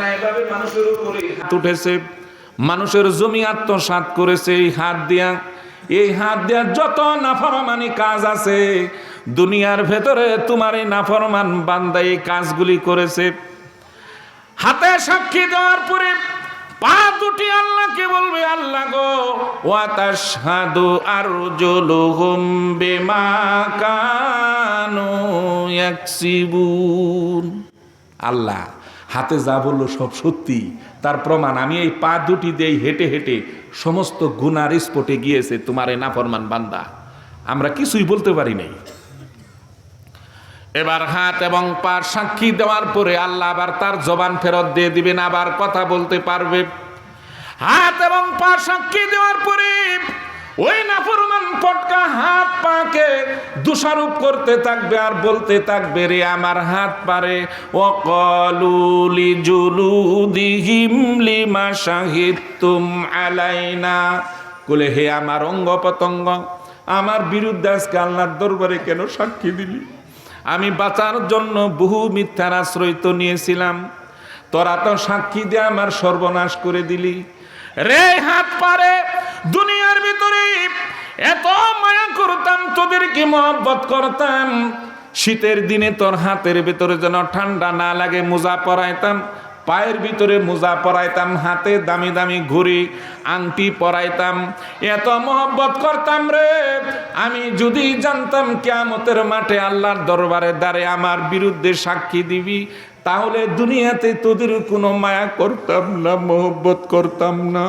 অন্যায়ভাবে মানুষের উপরে হাত উঠেছে, মানুষের জমি আত্মসাৎ করেছে এই হাত দিয়া। এই হাত দিয়া যত নাফরমানি কাজ আছে দুনিয়ার ভেতরে তোমার এই নাফরমান বান্দা এই কাজগুলি করেছে। হাতে সাক্ষী দেওয়ার পরে পা দুটি আল্লাহকে বলবে, আল্লাহ গো, ওয়া তাশহাদু আরজুলুহুম বিমা কানু ইয়াকসিবুন। আল্লাহ হাতে যা বললো সব সত্যি, তার প্রমাণ আমি এই পা দুটি দিয়ে হেঁটে হেঁটে সমস্ত গুনার স্পটে গিয়েছে তোমার এই নাফরমান বান্দা, আমরা কিছুই বলতে পারি নাই। এবার হাত এবং পা সাক্ষী দেওয়ার পরে আল্লাহ আবার তার জবান ফেরত দিয়ে দিবেন, আবার কথা বলতে পারবে। হাত এবং পা সাক্ষী দেওয়ার পরে ওই নাফরমান পটকা হাত পাকে দোষারোপ করতে থাকবে আর বলতে থাকবে, রে আমার হাত পারে, ওয়াকালু লিজুলুদিহিম লিমা শাহিদতুম আলাইনা, বলে হে আমার অঙ্গ প্রত্যঙ্গ, আমার বিরুদ্ধে আজকে আল্লাহর দরবারে কেন সাক্ষী দিলি? আমি বাঁচার জন্য বহু মিথ্যার আশ্রয় তো নিয়েছিলাম, তোরা তো সাক্ষী দিয়ে আমার সর্বনাশ করে দিলি। রে হাত পারে, দুনিয়ার ভিতরে এত মায়া করতাম, তোদেরকে মহব্বত করতাম, শীতের দিনে তোর হাতের ভিতরে যেন ঠান্ডা না লাগে মোজা পরাইতাম, পায়ের ভিতরে মোজা পরাইতাম, হাতে দামি দামি ঘড়ি আংটি পরাইতাম, এত মহব্বত করতাম রে। আমি যদি জানতাম কিয়ামতের মাঠে আল্লাহর দরবারে দাঁড়িয়ে আমার বিরুদ্ধে সাক্ষী দিবি, তাহলে দুনিয়াতে তোদের কোনো মায়া করতাম না, মহব্বত করতাম না।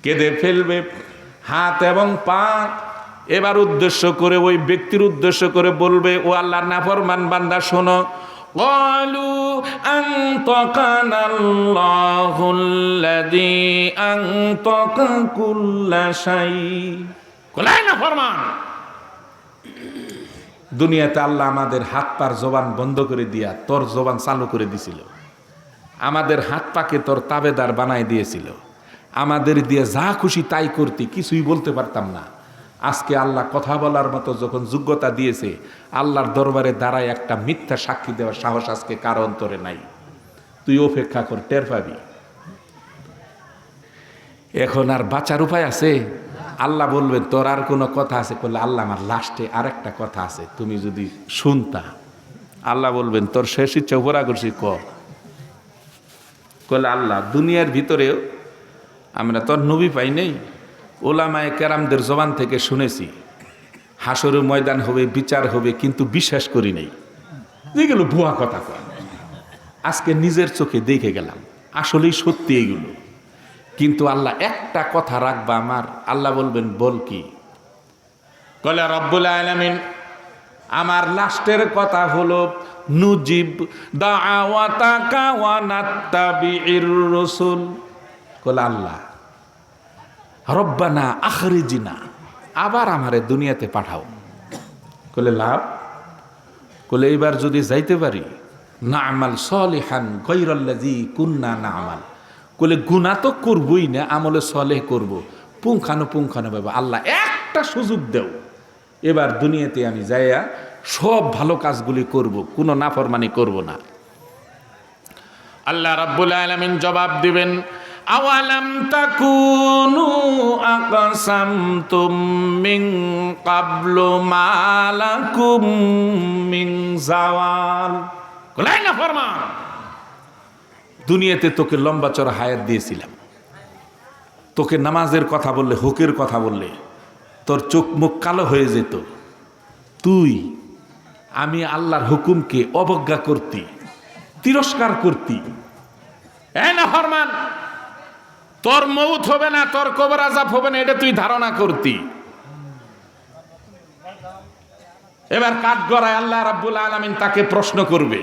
কেঁদে ফেলবে হাত এবং পা। এবার উদ্দেশ্য করে ওই ব্যক্তির উদ্দেশ্য করে বলবে, ও আল্লাহর নাফরমান বান্দা শোনো, قالوا أنطقنا الله الذي أنطق كل شيء। কোলাই না ফরমান, দুনিয়াতে আল্লাহ আমাদের হাত পার জবান বন্ধ করে দিয়া তোর জবান চালু করে দিছিল, আমাদের হাত পাকে তোর তাবেদার বানাই দিয়েছিল, আমাদের দিয়ে যা খুশি তাই করতি, কিছুই বলতে পারতাম না। আজকে আল্লাহ কথা বলার মতো যখন যোগ্যতা দিয়েছে, আল্লাহর দরবারে দাঁড়ায় একটা মিথ্যা সাক্ষী দেওয়ার সাহস আজকে কারো অন্তরে নাই। তুই অপেক্ষা কর, টের পাবি। এখন আর বাঁচার উপায় আছে? আল্লাহ বলবেন তোর আর কোনো কথা আছে? বললে আল্লাহ আমার লাস্টে আর একটা কথা আছে, তুমি যদি শুনতা। আল্লাহ বলবেন তোর শেষ ইচ্ছা উপরা করছি ক। বলে আল্লাহ দুনিয়ার ভিতরেও আমরা তোর নবী পাই নেই, ওলামায়ে কেরামদের জবান থেকে শুনেছি হাসরের ময়দান হবে, বিচার হবে, কিন্তু বিশ্বাস করি নাই, যেগুলো ভুয়া কথা কয়। আজকে নিজের চোখে দেখে গেলাম আসলেই সত্যি এগুলো। কিন্তু আল্লাহ একটা কথা রাখবা আমার, আল্লাহ বলবেন বল কি? বলে রব্বুল আলামিন আমার লাস্টের কথা হলো নুজিব দাওয়াতাকা ওয়া নাত্তাবিউর রাসূল। বলে আল্লাহ রব্বানা আখরিজিনা, আবার আমারে দুনিয়াতে পাঠাও। বলে লাভ? বলে এইবার যদি যাইতে পারি না আমাল সলিহান গায়রাল্লাযী কুন্না না'মাল, বলে গুনাহ তো করবই না, আমলে সলেহ করব, পুঙ্খানুপুঙ্খানুভাবে আল্লাহ একটা সুযোগ দেও, এবার দুনিয়াতে আমি যাইয়া সব ভালো কাজগুলি করব, কোনো নাফরমানি করব না। আল্লাহ রাব্বুল আলামিন জবাব দিবেন, আওয়ালাম তাকুনু আকসামতুম মিন ক্বাবলু মা লাকুম মিন জাওয়াল। কোলাই না ফরমান, দুনিয়াতে তোকে লম্বা চড়া হায়াত দিয়েছিলাম, তোকে নামাজের কথা বললে, হকের কথা বললে তোর চোখ মুখ কালো হয়ে যেত, তুই আমি আল্লাহর হুকুমকে অবজ্ঞা করতি, তিরস্কার করতি। এই না ফরমান, তোর মউত হবে না, তোর কবর আযাব হবে না, এটা তুই ধারণা করতি। এবার কাঠগড়ায় আল্লাহ রাব্বুল আলামিন তাকে প্রশ্ন করবে,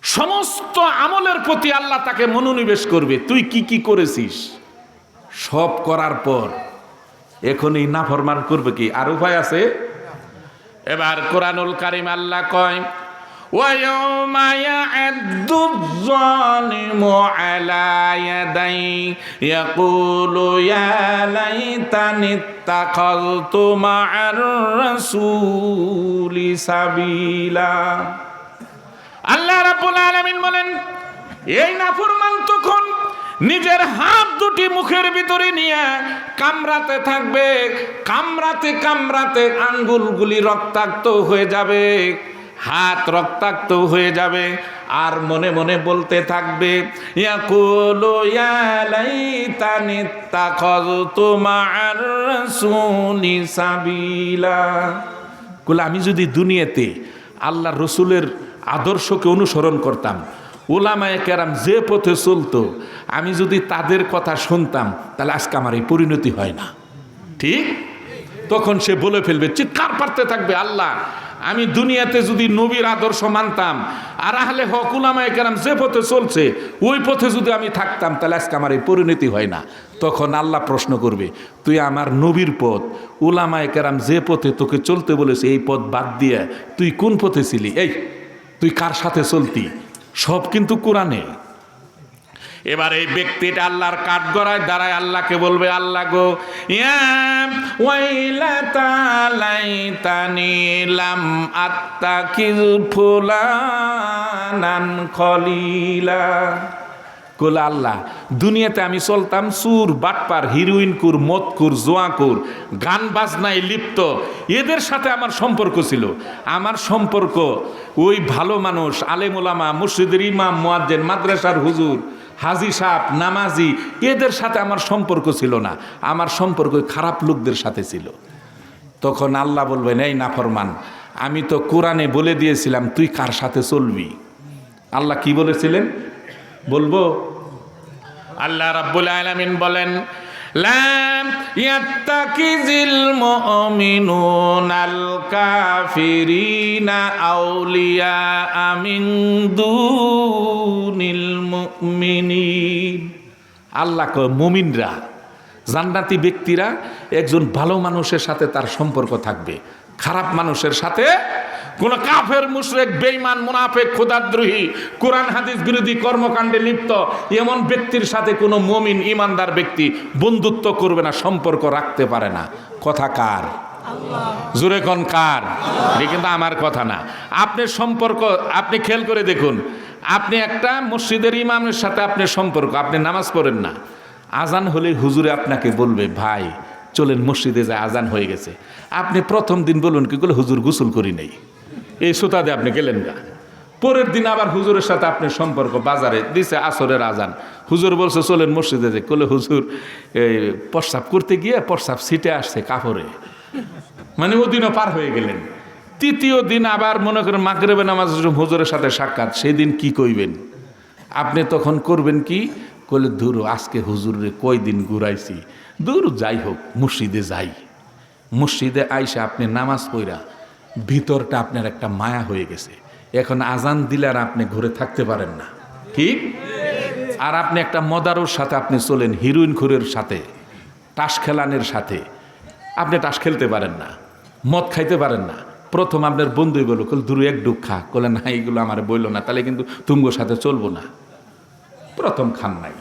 সমস্ত আমলের প্রতি আল্লাহ তাকে মনোনিবেশ করবে, তুই কি কি করেছিস। সব করার পর এখন এই নাফরমান করবে কি? আর উপায় আছে? এবার কোরআনুল কারীম আল্লাহ কয়, وَيَوْمَ يَعَضُّ الظَّالِمُ عَلَى يَدَيْهِ يَقُولُ يَا لَيْتَنِي اتَّخَذْتُ مَعَ الرَّسُولِ سَبِيلًا। আল্লাহ রাব্বুল আলামিন বলেন, এই নাফরমান তখন নিজের হাত দুটি মুখের ভিতরে নিয়ে কামড়াতে থাকবে, কামড়াতে কামড়াতে আঙ্গুলগুলি রক্তাক্ত হয়ে যাবে, হাত রক্তাক্ত হয়ে যাবে, আর মনে মনে বলতে থাকবে, ইয়াকুলু ইয়া লাইতানি ইত্তাখাযতু মা'আর রাসূলি সাবিলা। বলে আমি যদি দুনিয়াতে আল্লাহর রসুলের আদর্শকে অনুসরণ করতাম, উলামায়ে কেরাম যে পথে চলতো, আমি যদি তাদের কথা শুনতাম, তাহলে আজকে আমার এই পরিণতি হয় না। ঠিক তখন সে বলে ফেলবে, চিৎকার পারতে থাকবে, আল্লাহ আমি দুনিয়াতে যদি নবীর আদর্শ মানতাম, আর আহলে হক উলামায়ে কেরাম যে পথে চলছে ওই পথে যদি আমি থাকতাম, তাহলে আজকে আমার এই পরিণতি হয় না। তখন আল্লাহ প্রশ্ন করবে, তুই আমার নবীর পথ, উলামায়ে কেরাম যে পথে তোকে চলতে বলেছে এই পথ বাদ দিয়ে তুই কোন পথে ছিলি? এই তুই কার সাথে চলতি? সব কিন্তু কোরআনে। এবার এই ব্যক্তিটা আল্লাহর কাঠগড়ায় দাঁড়ায় আল্লাহকে বলবে, আল্লাহ গো, ইয়া ওয়াইলাতা লাইতানি লাম আত্তাকিজ ফুলানান খলিলা। কোলা আল্লাহ, দুনিয়াতে আমি চলতাম সুর, বাটপার, হিরোইনকুর, মদকুর, জোয়াকুর, গান বাজনায় লিপ্ত, এদের সাথে আমার সম্পর্ক ছিল। আমার সম্পর্ক ওই ভালো মানুষ, আলেম ওলামা, মসজিদের ইমাম, মুয়াজ্জিন, মাদ্রাসার হুজুর, হাজি সাহেব, নামাজি, এদের সাথে আমার সম্পর্ক ছিল না। আমার সম্পর্ক খারাপ লোকদের সাথে ছিল। তখন আল্লাহ বলবেন, এই নাফরমান, আমি তো কোরআনে বলে দিয়েছিলাম তুই কার সাথে চলবি। আল্লাহ কি বলেছিলেন বলবো? আল্লাহ রাব্বুল আলামিন বলেন, লা ইয়াত্তাকিজিল মুমিনুনাল কাফিরিনা আউলিয়া মিন দুনিল মুমিনিন। আল্লাহ কয়, মুমিনরা, জান্নাতি ব্যক্তিরা একজন ভালো মানুষের সাথে তার সম্পর্ক থাকবে, খারাপ মানুষের সাথে, কোন কাফের, মুশরিক, বেঈমান, মুনাফিক, খোদাদ্রোহী, কোরআন হাদিস বিরোধী কর্মকাণ্ডে লিপ্ত এমন ব্যক্তির সাথে কোনো মুমিন ইমানদার ব্যক্তি বন্ধুত্ব করবে না, সম্পর্ক রাখতে পারে না। কথা কার? জোরে কোন কার? এটা কিন্তু আমার কথা না। আপনি সম্পর্ক, আপনি খেয়াল করে দেখুন, আপনি একটা মসজিদের ইমামের সাথে আপনার সম্পর্ক, আপনি নামাজ পড়েন না, আজান হলে হুজুরে আপনাকে বলবে, ভাই চলেন মসজিদে যায়, আজান হয়ে গেছে। আপনি প্রথম দিন বলুন কি বলে, হুজুর গোসল করি নাই, এই সুতা দিয়ে আপনি গেলেন গা। পরের দিন আবার হুজুরের সাথে আপনার সম্পর্ক, বাজারে দিছে আসরের আজান, হুজুর বলছে চলেন মসজিদে যে, কলে হুজুর এই প্রস্রাব করতে গিয়ে প্রস্রাব ছিটে আসছে কাপড়ে, মানে ওদিনও পার হয়ে গেলেন। তৃতীয় দিন আবার মনে করেন মাগরিবে নামাজ হুজুরের সাথে সাক্ষাৎ, সেই দিন কি কইবেন আপনি? তখন করবেন কি, কলে দূর আজকে হুজুরে কয়দিন ঘুরাইছি, দূর যাই হোক মসজিদে যাই। মসজিদে আইসা আপনি নামাজ পড়া ভিতরটা আপনার একটা মায়া হয়ে গেছে, এখন আজান দিলে আর আপনি ঘরে থাকতে পারেন না, ঠিক? আর আপনি একটা মদারোর সাথে আপনি চলেন, হিরোইন খুরের সাথে, তাস খেলানের সাথে, আপনি তাস খেলতে পারেন না, মদ খাইতে পারেন না। প্রথম আপনার বন্ধুই বলো, কল দূর এক ডুক খা, কলে না এইগুলো আমার বললো না, তাহলে কিন্তু তুমগোর সাথে চলবো না। প্রথম খান নাই,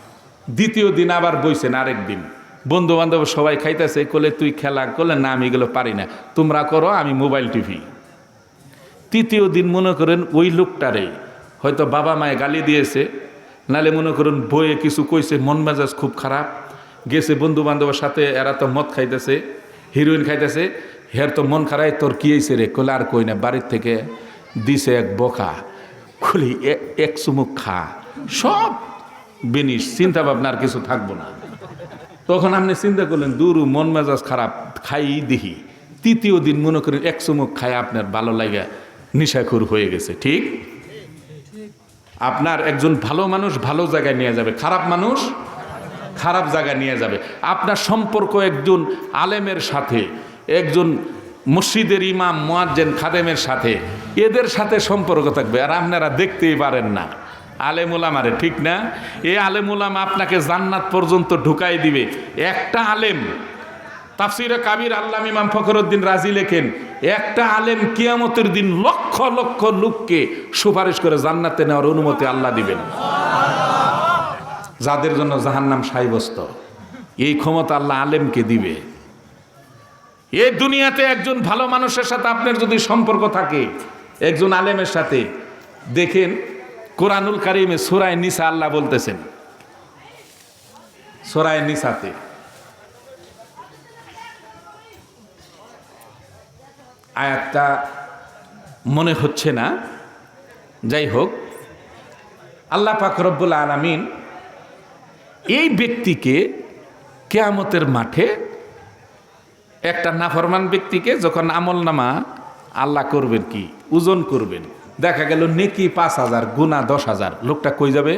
দ্বিতীয় দিন আবার বইছেন, আরেক দিন বন্ধু বান্ধব সবাই খাইতেছে, কলে তুই খেলা, কলে না আমি এগুলো পারি না, তোমরা করো, আমি মোবাইল টিভি। তৃতীয় দিন মনে করেন ওই লোকটারে হয়তো বাবা মায়ে গালি দিয়েছে, নালে মনে করেন বইয়ে কিছু কইছে, মন মেজাজ খুব খারাপ, গেছে বন্ধু বান্ধবের সাথে, এরা তো মদ খাইতেছে, হিরোইন খাইতেছে, হের তো মন খারাপ, তোর কি হয়েছে রে? কলে আর কই না, বাড়ির থেকে দিছে এক বকা, খুলি এক চুমুক খা, সব বিনিশ, চিন্তা ভাবনা আর কিছু থাকবো না। তখন আপনি চিন্তা করলেন, দূর মন মেজাজ খারাপ, খাই দেখি। তৃতীয় দিন মনে করেন এক চুমুক খায় আপনার ভালো লাগে, নিশাখোর হয়ে গেছে, ঠিক? আপনার একজন ভালো মানুষ ভালো জায়গায় নিয়ে যাবে, খারাপ মানুষ খারাপ জায়গায় নিয়ে যাবে। আপনার সম্পর্ক একজন আলেমের সাথে, একজন মসজিদের ইমাম, মুয়াজ্জিন, খাদেমের সাথে, এদের সাথে সম্পর্ক থাকবে, আর আপনারা দেখতেই পারেন না আলেম ওলামারে, ঠিক না? এই আলেম ওলামা আপনাকে জান্নাত পর্যন্ত ঢুকাই দিবে। একটা আলেম, তাফসিরে কাবির আল্লামা ইমাম ফখরুদ্দিন রাজি লেখেন, একটা আলেম কিয়ামতের দিন লক্ষ লক্ষ লোককে সুপারিশ করে জান্নাতে নেওয়ার অনুমতি আল্লাহ দিবেন, যাদের জন্য জাহান্নাম সাব্যস্ত। এই ক্ষমতা আল্লাহ আলেমকে দিবে। এই দুনিয়াতে একজন ভালো মানুষের সাথে আপনার যদি সম্পর্ক থাকে, একজন আলেমের সাথে, দেখেন কোরআনুল কারিমে সূরা নিসা আল্লাহ বলতেছেন, সূরা নিসাতে আয়াতটা মনে হচ্ছে না, যাই হোক, আল্লাহ পাক রব্বুল আলামিন এই ব্যক্তিকে কিয়ামতের মাঠে, একটা নাফরমান ব্যক্তিকে যখন আমলনামা আল্লাহ করবেন কি ওজন করবেন, দেখা গেল নেকি 5,000 গুনাহ 10,000, লোকটা কই যাবে?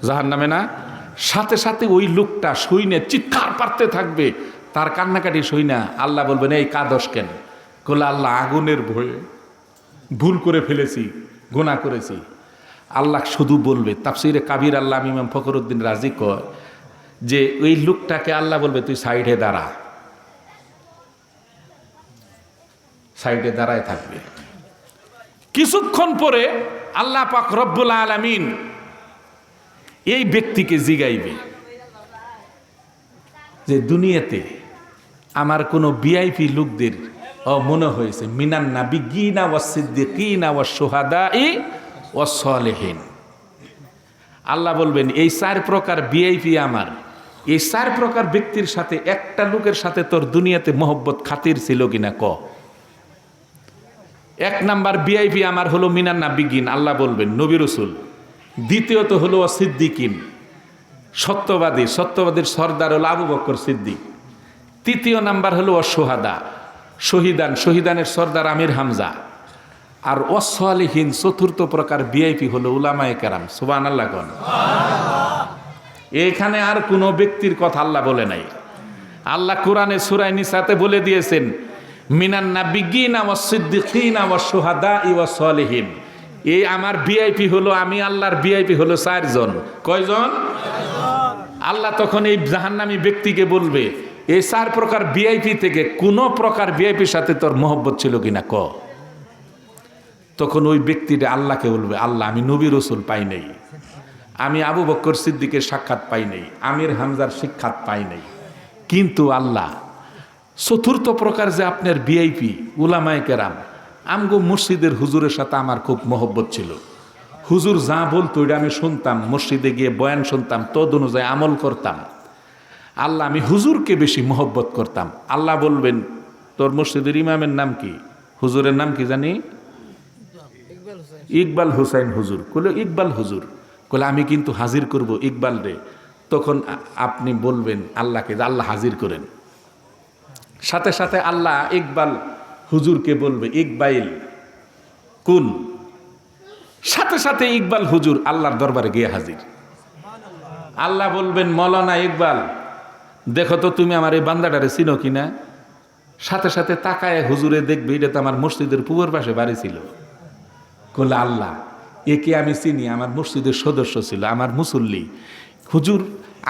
জাহান্নামে না? সাথে সাথে ওই লোকটা শুইনে চিৎকার পারতে থাকবে, তার কান্নাকাটি শুইনা আল্লাহ বলবেন এই কাদস কেন? বলে আল্লাহ আগুনের ভয়ে ভুল করে ফেলেছি, গুনাহ করেছি। আল্লাহ শুধু বলবে, তাফসিরে কাবির আল্লাহ ইমাম ফখরুদ্দিন রাজি কয় যে ওই লোকটাকে আল্লাহ বলবে তুই সাইডে দাঁড়া, সাইডে দাঁড়ায় থাকবে। কিছুক্ষণ পরে আল্লাহ পাক রব্বুল আলামিন এই ব্যক্তিকে জিগাইবে যে দুনিয়াতে আমার কোনো ভিআইপি লোকদের মনে হয়েছে, মিনান নাবিয়্যিনা ওয়াস সিদ্দিকিনা ওয়াস শুহাদাই ওয়াস সালিহিন। আল্লাহ বলবেন এই 4 প্রকার ভিআইপি আমার, এই 4 প্রকার ব্যক্তির সাথে একটা লোকের সাথে তোর দুনিয়াতে মহব্বত খাতির ছিল কিনা ক। 1 নাম্বার ভিআইপি আমার হলো মিনান নাবিয়্যিন, আল্লাহ বলবেন নবী রাসূল। দ্বিতীয়ত হলো সিদ্দিকিন, সত্যবাদী, সত্যবাদীর সর্দার হলো আবু বকর সিদ্দিক। তৃতীয় নাম্বার হলো অসহাদা, শহীদান, শহীদানের সর্দার আমির হামজা। আর ওয়াসসালিহিন, চতুর্থ প্রকার ভিআইপি হলো উলামায়ে কেরাম। সুবহানাল্লাহ কোন। এখানে আর কোনো ব্যক্তির কথা আল্লাহ বলে নাই। আল্লাহ কোরআনে সূরা নিসাতে বলে দিয়েছেন মিনান নাবিয়্যিনা ওয়াস সিদ্দিকিনা ওয়াস শুহাদাই ওয়াস সালিহিন। এই আমার ভিআইপি হলো, আমি আল্লাহর ভিআইপি হলো 4 জন। কয়জন? আল্লাহ তখন এই জাহান্নামী ব্যক্তিকে বলবে এই 4 প্রকার ভিআইপি থেকে কোন প্রকার ভিআইপির সাথে তোর মহব্বত ছিল কিনা ক। তখন ওই ব্যক্তিটা আল্লাহকে বলবে আল্লাহ আমি নবী রাসূল পাই নাই, আমি আবু বকর সিদ্দিকের সাক্ষাৎ পাই নাই, আমির হামজার সাক্ষাৎ পাই নাই, কিন্তু আল্লাহ চতুর্থ প্রকার যে আপনার ভিআইপি উলামায়ে কেরাম, আমগো মসজিদের হুজুরের সাথে আমার খুব মহব্বত ছিল, হুজুর যা বলতো ওইটা আমি শুনতাম, মসজিদে গিয়ে বয়ান শুনতাম, তদ অনুযায়ী আমল করতাম। আল্লাহ আমি হুজুরকে বেশি মহব্বত করতাম। আল্লাহ বলবেন তোর মসজিদের ইমামের নাম কি? হুজুরের নাম কি জানি? ইকবাল হুসাইন হুজুর। কইল ইকবাল হুজুর? কইলে আমি কিন্তু হাজির করব ইকবাল রে। তখন আপনি বলবেন আল্লাহকে, আল্লাহ হাজির করেন। সাথে সাথে আল্লাহ ইকবাল হুজুরকে বলবে ইকবাইল কোন, সাথে সাথে ইকবাল হুজুর আল্লাহর দরবারে গিয়ে হাজির। আল্লাহ বলবেন মৌলানা ইকবাল দেখো তো তুমি আমার এই বান্দাটারে চিনো কিনা? সাথে সাথে তাকায় হুজুরে দেখবে এটা তো আমার মসজিদের পূর্ব পাশে বাড়ি ছিল। বলে আল্লাহ একে আমি চিনি, আমার মসজিদের সদস্য ছিল, আমার মুসল্লি। হুজুর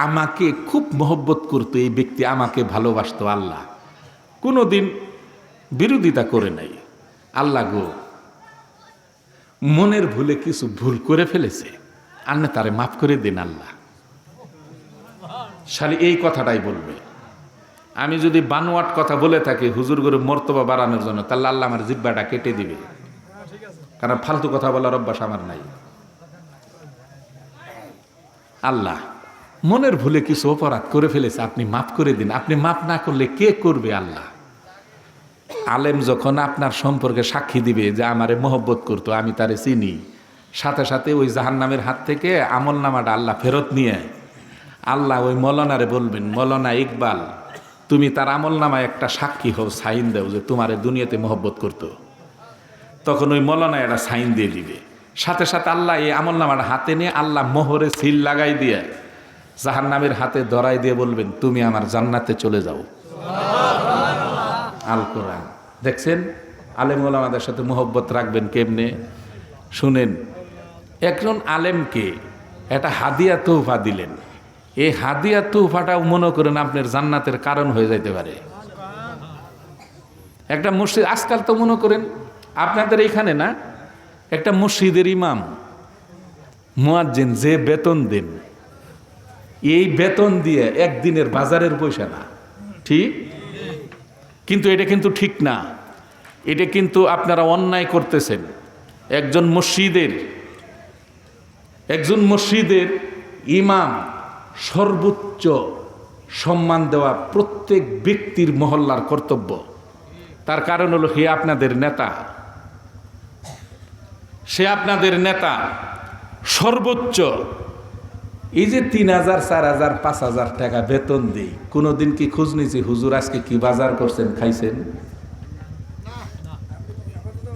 আমাকে খুব মহব্বত করতো, এই ব্যক্তি আমাকে ভালোবাসতো, আল্লাহ কোনোদিন বিরোধিতা করে নাই। আল্লাহ গো মনের ভুলে কিছু ভুল করে ফেলেছে, আপনি তারে মাফ করে দিন আল্লাহ। শালি এই কথাটাই বলবে। আমি যদি বানোয়াট কথা বলে থাকি হুজুর করে মর্তবা বাড়ানোর জন্য, তাহলে আল্লাহ আমার জিহ্বাটা কেটে দিবে, কারণ ফালতু কথা বলার অভ্যাস আমার নাই। আল্লাহ মনের ভুলে কিছু অপরাধ করে ফেলেছে, আপনি মাফ করে দিন। আপনি মাফ না করলে কে করবে আল্লাহ? আলেম যখন আপনার সম্পর্কে সাক্ষী দিবে যে আমারে মহব্বত করতো, আমি তারে চিনি, সাথে সাথে ওই জাহান্নামের হাত থেকে আমল নামাটা আল্লাহ ফেরত নিয়ে আল্লাহ ওই মৌলানারে বলবেন মৌলানা ইকবাল তুমি তার আমল নামায় একটা সাক্ষী হও, সাইন দাও যে তোমারে দুনিয়াতে মহব্বত করতো। তখন ওই মৌলানা একটা সাইন দিয়ে দিবে। সাথে সাথে আল্লাহ এই আমল নামাটা হাতে নিয়ে আল্লাহ মোহরে সিল লাগাই দিয়ে জাহান্নামের হাতে ধরাই দিয়ে বলবেন তুমি আমার জান্নাতে চলে যাও। আল কোরআন দেখছেন আলেম ওলামাদের সাথে মহব্বত রাখবেন কেমনে শুনেন। একজন আলেমকে একটা হাদিয়া তোহফা দিলেন, এই হাদিয়া তোহফাটাও মনে করেন আপনার জান্নাতের কারণ হয়ে যাইতে পারে। একটা মসজিদ আজকাল তো মনে করেন আপনাদের এইখানে না, একটা মসজিদের ইমাম মুয়াজ্জিন যে বেতন দেন, এই বেতন দিয়ে একদিনের বাজারের পয়সা না, ঠিক? কিন্তু এটা কিন্তু ঠিক না, এটা কিন্তু আপনারা অন্যায় করতেছেন। একজন মসজিদের ইমাম সর্বোচ্চ সম্মান দেওয়া প্রত্যেক ব্যক্তির মহল্লার কর্তব্য। তার কারণ হলো হে আপনাদের নেতা, সে আপনাদের নেতা সর্বোচ্চ। এই যে 3,000 4,000 5,000 টাকা বেতন দিই, কোনোদিন কি খোঁজ নিয়েছি হুজুর আজকে কি বাজার করছেন, খাইছেন?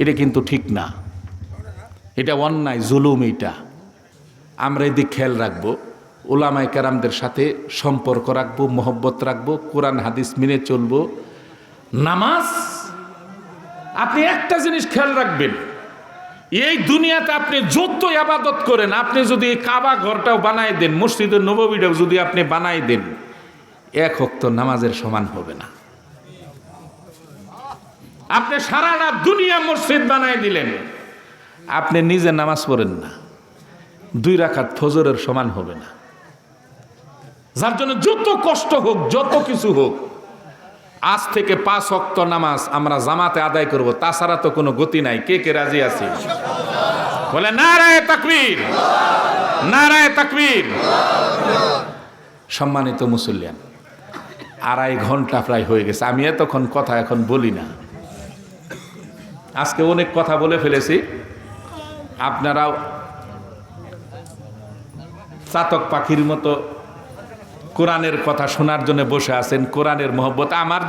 এটা কিন্তু ঠিক না, এটা অন্যায়, জুলুম। এটা আমরা এদিক খেয়াল রাখবো, ওলামায়ে কেরামদের সাথে সম্পর্ক রাখবো, মহব্বত রাখবো, কোরআন হাদিস মেনে চলবো। নামাজ, আপনি একটা জিনিস খেয়াল রাখবেন, এই দুনিয়াতে আপনি যত ইবাদত করেন, আপনি যদি এই কাবা ঘরটাও বানাই দেন, মসজিদের নববীটাও যদি আপনি বানাই দেন, এক ওয়াক্ত নামাজের সমান হবে না। আপনি সারা রাত দুনিয়া মসজিদ বানাই দিলেন, আপনি নিজে নামাজ পড়েন না, 2 রাকাত ফজরের সমান হবে না। যার জন্য যত কষ্ট হোক, যত কিছু হোক, আজ থেকে 5 ওয়াক্ত নামাজ আমরা জামাতে আদায় করব, তাছাড়া তো কোনো গতি নাই। কে কে রাজি আছে? বলে নারায়ে তাকবীর, নারায়ে তাকবীর। সম্মানিত মুসল্লিয়ান, 2.5 ঘন্টা প্রায় হয়ে গেছে। আমি এতক্ষণ কথা এখন বলি না, আজকে অনেক কথা বলে ফেলেছি। আপনারাও চাতক পাখির মতো কোরআনের কথা শোনার জন্য বসে আছেন। কোরআনের মহব্বত আমার